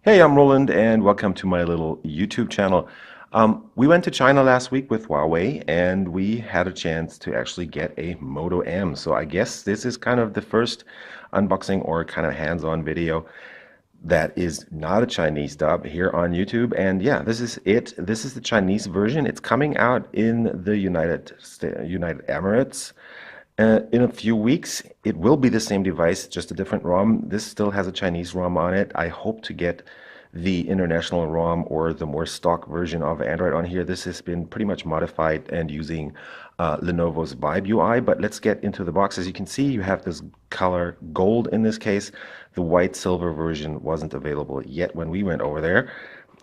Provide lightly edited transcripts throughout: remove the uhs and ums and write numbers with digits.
Hey, I'm Roland, and welcome to my little YouTube channel. We went to China last week with Huawei, and we had a chance to actually get a Moto M. So I guess this is kind of the first unboxing or kind of hands-on video that is not a Chinese dub here on YouTube. And yeah, this is it. This is the Chinese version. It's coming out in the United Emirates. In a few weeks, it will be the same device, just a different ROM. This still has a Chinese ROM on it. I hope to get the international ROM or the more stock version of Android on here. This has been pretty much modified and using Lenovo's Vibe UI. But let's get into the box. As you can see, you have this color gold in this case. The white silver version wasn't available yet when we went over there.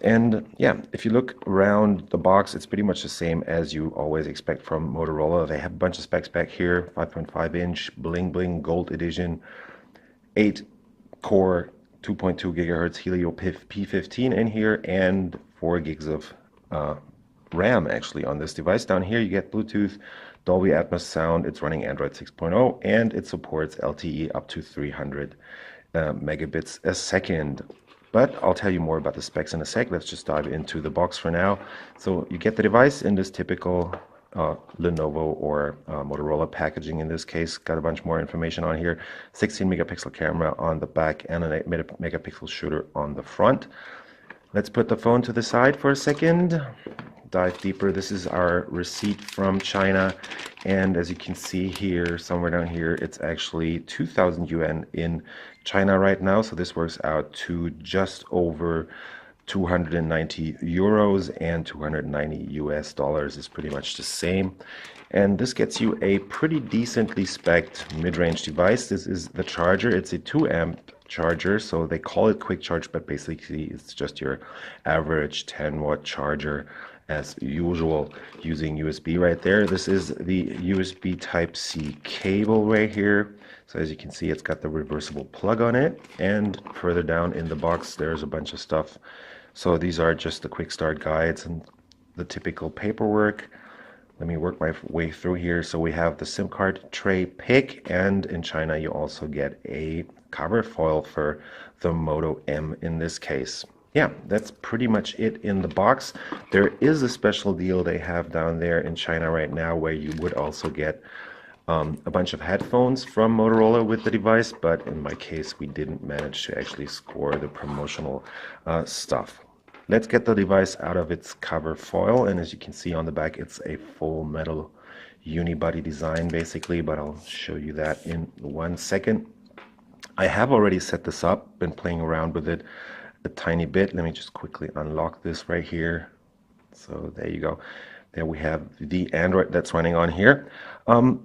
And yeah, if you look around the box, it's pretty much the same as you always expect from Motorola. They have a bunch of specs back here, 5.5-inch bling bling gold edition, 8 core 2.2 gigahertz Helio P15 in here, and 4 gigs of RAM actually on this device. Down here you get Bluetooth, Dolby Atmos sound. It's running Android 6.0, and it supports LTE up to 300 megabits a second. But I'll tell you more about the specs in a sec. Let's just dive into the box for now. So you get the device in this typical Lenovo or Motorola packaging in this case. Got a bunch more information on here. 16 megapixel camera on the back and an 8 megapixel shooter on the front. Let's put the phone to the side for a second. Dive deeper. This is our receipt from China, and as you can see here, somewhere down here, it's actually 2,000 yuan in China right now. So this works out to just over 290 euros, and 290 US dollars is pretty much the same. And this gets you a pretty decently spec'd mid-range device. This is the charger. It's a 2 amp charger, so they call it quick charge, but basically it's just your average 10-watt charger as usual, using USB right there. This is the USB Type-C cable right here. So as you can see, it's got the reversible plug on it, and further down in the box there's a bunch of stuff. So these are just the quick start guides and the typical paperwork. Let me work my way through here. So we have the SIM card tray pick, and in China you also get a cover foil for the Moto M in this case. Yeah, that's pretty much it in the box. There is a special deal they have down there in China right now where you would also get a bunch of headphones from Motorola with the device, but in my case we didn't manage to actually score the promotional stuff. Let's get the device out of its cover foil, and as you can see on the back, it's a full metal unibody design basically, but I'll show you that in 1 second. I have already set this up, been playing around with it a tiny bit. Let me just quickly unlock this right here. So there you go. There we have the Android that's running on here.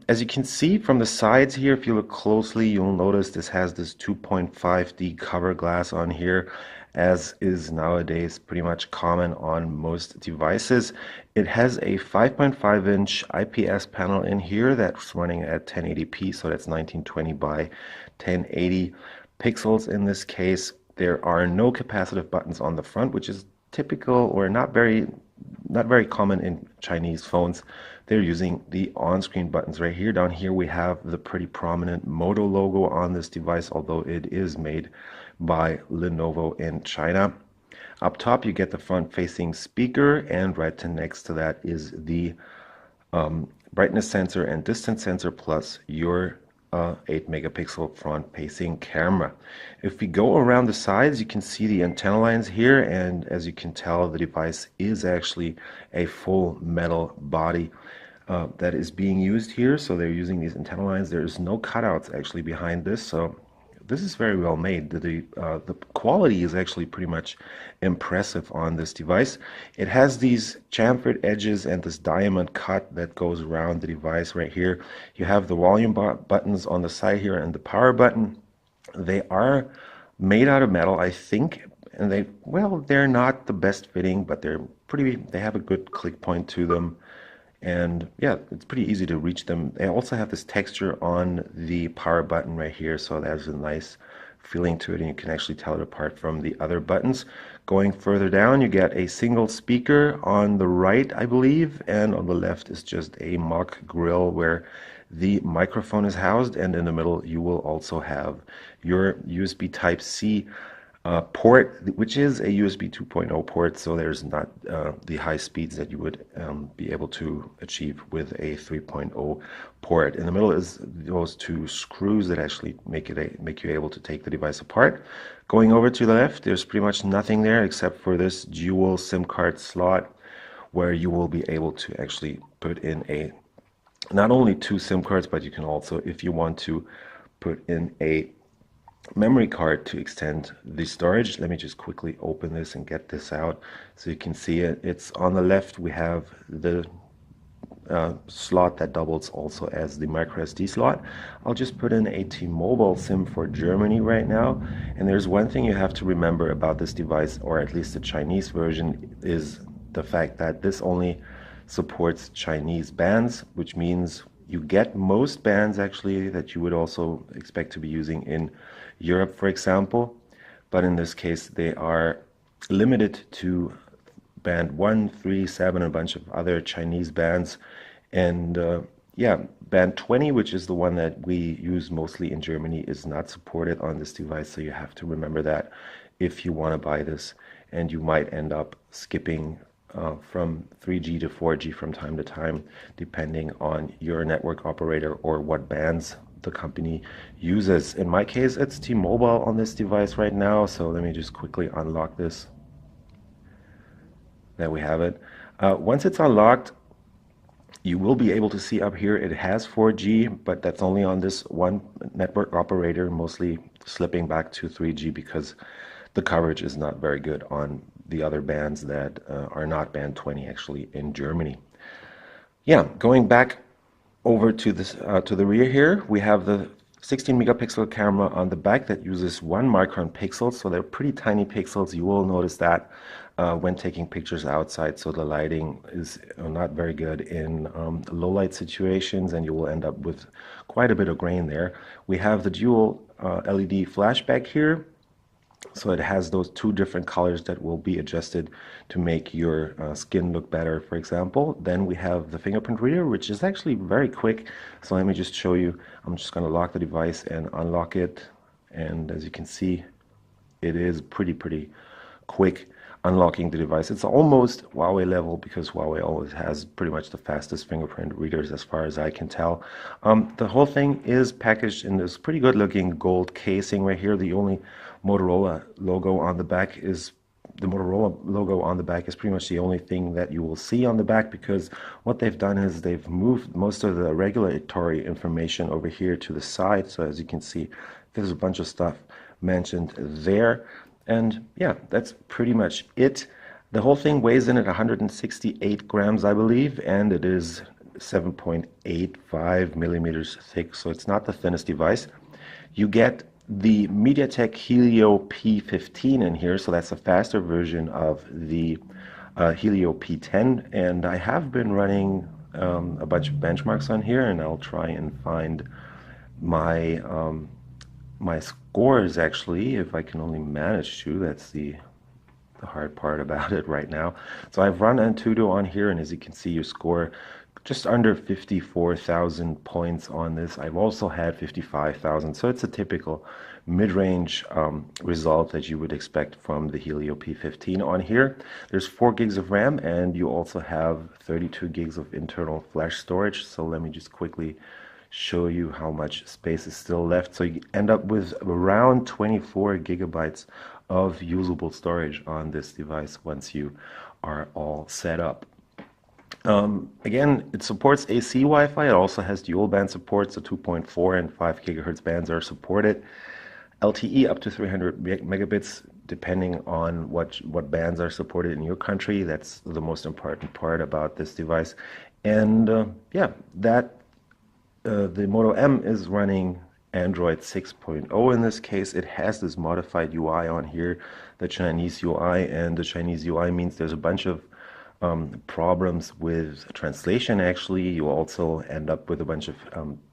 As you can see from the sides here, if you look closely, you'll notice this has this 2.5D cover glass on here, as is nowadays pretty much common on most devices. It has a 5.5-inch IPS panel in here that's running at 1080p, so that's 1920 by 1080 pixels in this case. There are no capacitive buttons on the front, which is typical or not very common in Chinese phones. They're using the on-screen buttons right here. Down here we have the pretty prominent Moto logo on this device, although it is made by Lenovo in China. Up top you get the front-facing speaker, and right next to that is the brightness sensor and distance sensor, plus your 8 megapixel front facing camera. If we go around the sides, you can see the antenna lines here, and as you can tell, the device is actually a full metal body that is being used here. So they're using these antenna lines. There's no cutouts actually behind this, so this is very well made. The quality is actually pretty much impressive on this device. It has these chamfered edges and this diamond cut that goes around the device right here. You have the volume buttons on the side here and the power button. They are made out of metal, I think, and they're not the best fitting, but they have a good click point to them. And yeah, it's pretty easy to reach them. They also have this texture on the power button right here, so there's a nice feeling to it, and you can actually tell it apart from the other buttons. Going further down, you get a single speaker on the right, I believe, and on the left is just a mock grill where the microphone is housed, and in the middle you will also have your USB Type-C port, which is a USB 2.0 port, so there's not the high speeds that you would be able to achieve with a 3.0 port. In the middle is those two screws that actually make you able to take the device apart. Going over to the left, there's pretty much nothing there except for this dual SIM card slot where you will be able to actually put in not only two SIM cards, but you can also, if you want to, put in a memory card to extend the storage. Let me just quickly open this and get this out so you can see it. It's on the left. We have the slot that doubles also as the micro SD slot. I'll just put in a T-Mobile SIM for Germany right now. And there's one thing you have to remember about this device, or at least the Chinese version, is the fact that this only supports Chinese bands, which means you get most bands actually that you would also expect to be using in Europe, for example, but in this case they are limited to band 1, 3, 7, and a bunch of other Chinese bands. And yeah, band 20, which is the one that we use mostly in Germany, is not supported on this device, so you have to remember that if you want to buy this, and you might end up skipping from 3G to 4G from time to time, depending on your network operator or what bands the company uses. In my case, it's T-Mobile on this device right now, so let me just quickly unlock this. There we have it. Once it's unlocked, you will be able to see up here it has 4G, but that's only on this one network operator, mostly slipping back to 3G because the coverage is not very good on the other bands that are not band 20 actually in Germany. Yeah, going back over to this to the rear here, we have the 16 megapixel camera on the back that uses 1 micron pixels, so they're pretty tiny pixels. You will notice that when taking pictures outside, so the lighting is not very good in low light situations, and you will end up with quite a bit of grain there. We have the dual LED flashback here. So it has those two different colors that will be adjusted to make your skin look better, for example. Then we have the fingerprint reader, which is actually very quick. So let me just show you. I'm just going to lock the device and unlock it. And as you can see, it is pretty quick unlocking the device. It's almost Huawei level because Huawei always has pretty much the fastest fingerprint readers as far as I can tell. The whole thing is packaged in this pretty good looking gold casing right here. The only Motorola logo on the back is pretty much the only thing that you will see on the back, because what they've done is they've moved most of the regulatory information over here to the side. So as you can see, there's a bunch of stuff mentioned there. And yeah, that's pretty much it. The whole thing weighs in at 168 grams, I believe, and it is 7.85 millimeters thick, so it's not the thinnest device. You get the MediaTek Helio P15 in here, so that's a faster version of the Helio P10, and I have been running a bunch of benchmarks on here, and I'll try and find my my scores actually, if I can only manage to. That's the hard part about it right now. So I've run Antutu on here, and as you can see, you score just under 54,000 points on this. I've also had 55,000, so it's a typical mid-range result that you would expect from the Helio P15 on here. There's 4 gigs of RAM, and you also have 32 gigs of internal flash storage. So let me just quickly show you how much space is still left. So you end up with around 24 gigabytes of usable storage on this device once you are all set up. Again, it supports AC Wi-Fi. It also has dual band support, so 2.4 and 5 gigahertz bands are supported. LTE up to 300 megabits, depending on what bands are supported in your country. That's the most important part about this device. And yeah, the Moto M is running Android 6.0 in this case. It has this modified UI on here, the Chinese UI, and the Chinese UI means there's a bunch of problems with translation. Actually, you also end up with a bunch of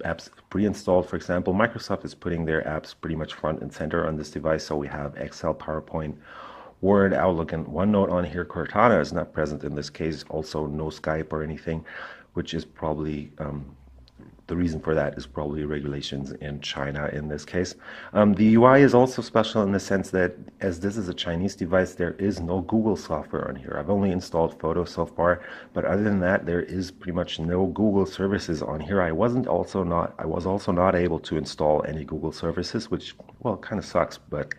apps pre-installed. For example, Microsoft is putting their apps pretty much front and center on this device, so we have Excel, PowerPoint, Word, Outlook, and OneNote on here. Cortana is not present in this case, also no Skype or anything, which is probably the reason for that is probably regulations in China in this case. The UI is also special in the sense that as this is a Chinese device, there is no Google software on here. I've only installed Photos so far, but other than that, there is pretty much no Google services on here. I was also not able to install any Google services, which, well, kind of sucks, but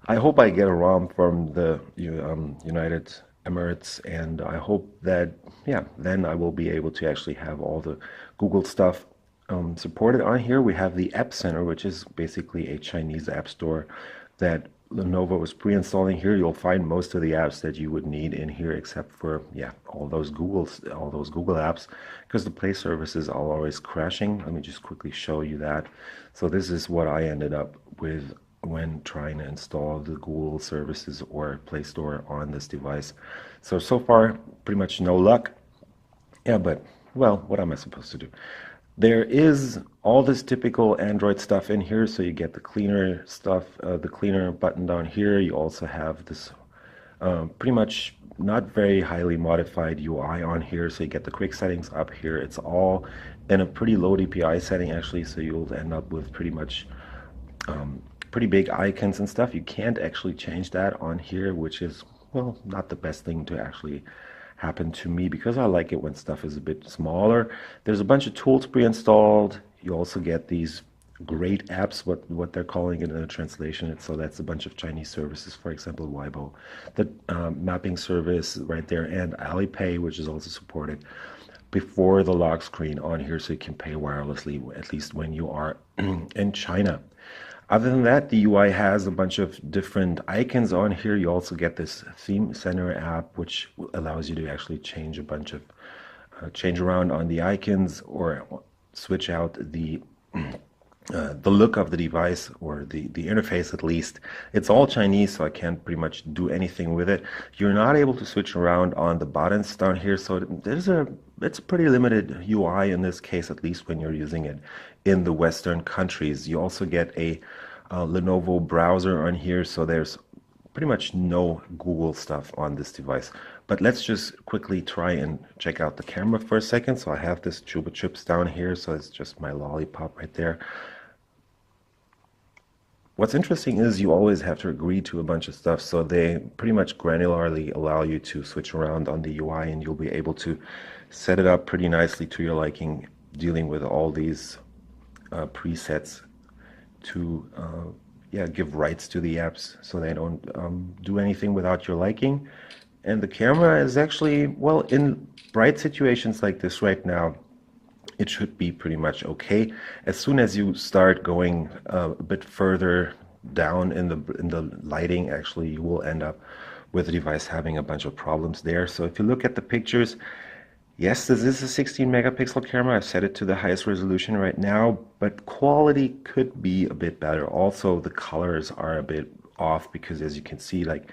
I hope I get a ROM from the United Emirates, and I hope that, yeah, then I will be able to actually have all the Google stuff supported on here. We have the App Center, which is basically a Chinese app store that Lenovo is pre-installing here. You'll find most of the apps that you would need in here, except for, yeah, all those Google apps, because the Play services are always crashing. Let me just quickly show you that. So this is what I ended up with when trying to install the Google services or Play Store on this device. So far, pretty much no luck. Yeah, but, well, what am I supposed to do? There is all this typical Android stuff in here, so you get the cleaner stuff, the cleaner button down here. You also have this pretty much not very highly modified UI on here, so you get the quick settings up here. It's all in a pretty low DPI setting actually, so you'll end up with pretty much pretty big icons and stuff. You can't actually change that on here, which is, well, not the best thing to actually happen to me, because I like it when stuff is a bit smaller. There's a bunch of tools pre-installed. You also get these great apps, what they're calling it in the translation. So that's a bunch of Chinese services, for example, Weibo, the mapping service right there, and Alipay, which is also supported before the lock screen on here, so you can pay wirelessly, at least when you are in China. Other than that, the UI has a bunch of different icons on here. You also get this theme center app, which allows you to actually change a bunch of, change around on the icons or switch out the look of the device, or the interface at least. It's all Chinese, so I can't pretty much do anything with it. You're not able to switch around on the buttons down here, so it's a pretty limited UI in this case, at least when you're using it in the Western countries. You also get a Lenovo browser on here, so there's pretty much no Google stuff on this device. But let's just quickly try and check out the camera for a second. So I have this Chupa Chups down here, so it's just my lollipop right there. What's interesting is you always have to agree to a bunch of stuff, so they pretty much granularly allow you to switch around on the UI, and you'll be able to set it up pretty nicely to your liking, dealing with all these presets to give rights to the apps so they don't do anything without your liking. And the camera is actually, well, in bright situations like this right now, it should be pretty much okay. As soon as you start going a bit further down in the lighting, actually, you will end up with the device having a bunch of problems there. So if you look at the pictures, yes, this is a 16 megapixel camera. I've set it to the highest resolution right now, but quality could be a bit better. Also, the colors are a bit off because, as you can see, like,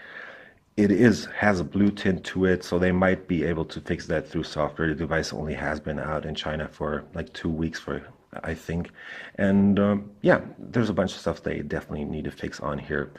it has a blue tint to it, so they might be able to fix that through software. The device only has been out in China for like 2 weeks, I think. And yeah, there's a bunch of stuff they definitely need to fix on here.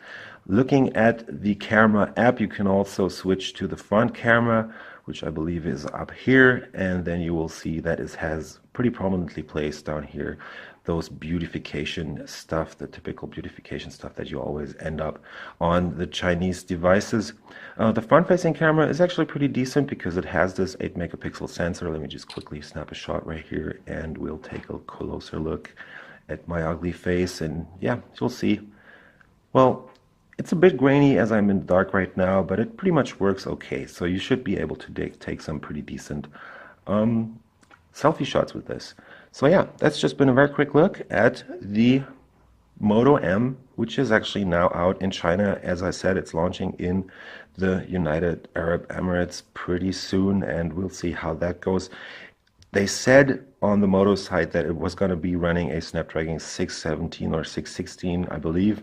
Looking at the camera app, you can also switch to the front camera, which I believe is up here, and then you will see that it has pretty prominently placed down here those beautification stuff, the typical beautification stuff that you always end up on the Chinese devices. The front-facing camera is actually pretty decent because it has this 8 megapixel sensor. Let me just quickly snap a shot right here, and we'll take a closer look at my ugly face, and yeah, you'll see. Well, it's a bit grainy as I'm in the dark right now, but it pretty much works okay. So you should be able to take some pretty decent selfie shots with this. So yeah, that's just been a very quick look at the Moto M, which is actually now out in China. As I said, it's launching in the United Arab Emirates pretty soon, and we'll see how that goes. They said on the Moto site that it was going to be running a Snapdragon 617 or 616, I believe.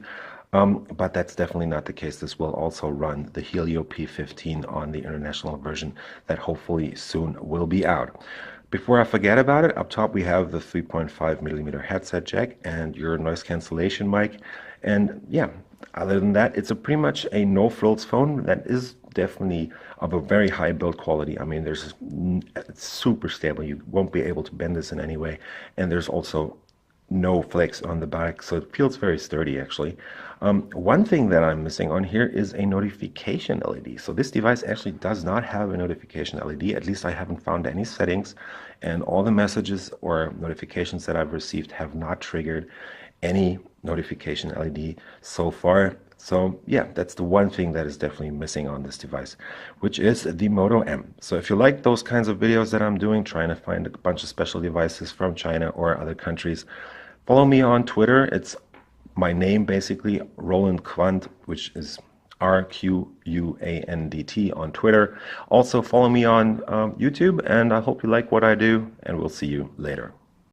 But that's definitely not the case. This will also run the Helio P15 on the international version that hopefully soon will be out. Before I forget about it, up top we have the 3.5 millimeter headset jack and your noise cancellation mic. And yeah, other than that, it's pretty much a no-frills phone that is definitely of a very high build quality. I mean, it's super stable. You won't be able to bend this in any way. And there's also no flex on the back, so it feels very sturdy actually. One thing that I'm missing on here is a notification LED. So this device actually does not have a notification LED. At least I haven't found any settings, and all the messages or notifications that I've received have not triggered any notification LED so far. So yeah, that's the one thing that is definitely missing on this device, which is the Moto M. So if you like those kinds of videos that I'm doing, trying to find a bunch of special devices from China or other countries, follow me on Twitter. It's my name basically, Roland Quandt, which is RQUANDT on Twitter. Also follow me on YouTube, and I hope you like what I do, and we'll see you later.